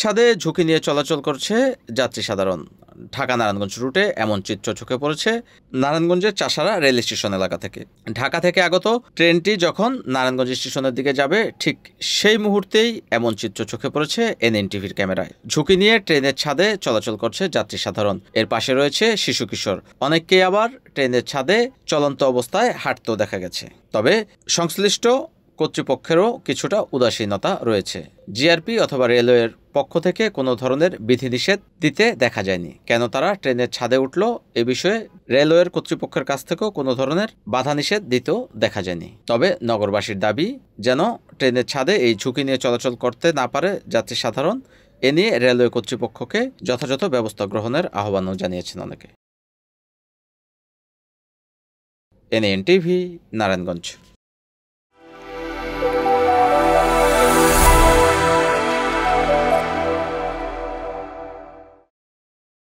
ছাদে ঝুঁকি নিয়ে চলাচল করছে যাত্রী সাধারণ। ঢাকা নারায়ণগঞ্জ রুটে এমন চিত্র চোখে পড়েছে নারায়ণগঞ্জের চাষারা রেল স্টেশন এলাকা থেকে। ঢাকা থেকে আগত ট্রেনটি যখন নারায়ণগঞ্জ স্টেশনের দিকে যাবে ঠিক সেই মুহূর্তেই এমন চিত্র চোখে পড়েছে এনএনটিভির ক্যামেরায়। ঝুঁকি নিয়ে ট্রেনের ছাদে চলাচল করছে যাত্রী সাধারণ, এর পাশে রয়েছে শিশু কিশোর। অনেককেই আবার ট্রেনের ছাদে চলন্ত অবস্থায় হাঁটতেও দেখা গেছে। তবে সংশ্লিষ্ট কর্তৃপক্ষেরও কিছুটা উদাসীনতা রয়েছে। জিআরপি অথবা রেলওয়ের পক্ষ থেকে কোনো ধরনের বিধিনিষেধ দিতে দেখা যায়নি। কেন তারা ট্রেনের ছাদে উঠল এ বিষয়ে রেলওয়ের কর্তৃপক্ষের কাছ থেকেও কোনো ধরনের বাধা নিষেধ দিতেও দেখা যায়নি। তবে নগরবাসীর দাবি যেন ট্রেনের ছাদে এই ঝুঁকি নিয়ে চলাচল করতে না পারে যাত্রী সাধারণ। এ নিয়ে রেলওয়ে কর্তৃপক্ষকে যথাযথ ব্যবস্থা গ্রহণের আহ্বানও জানিয়েছেন অনেকে। এনএনটিভি, নারায়ণগঞ্জ।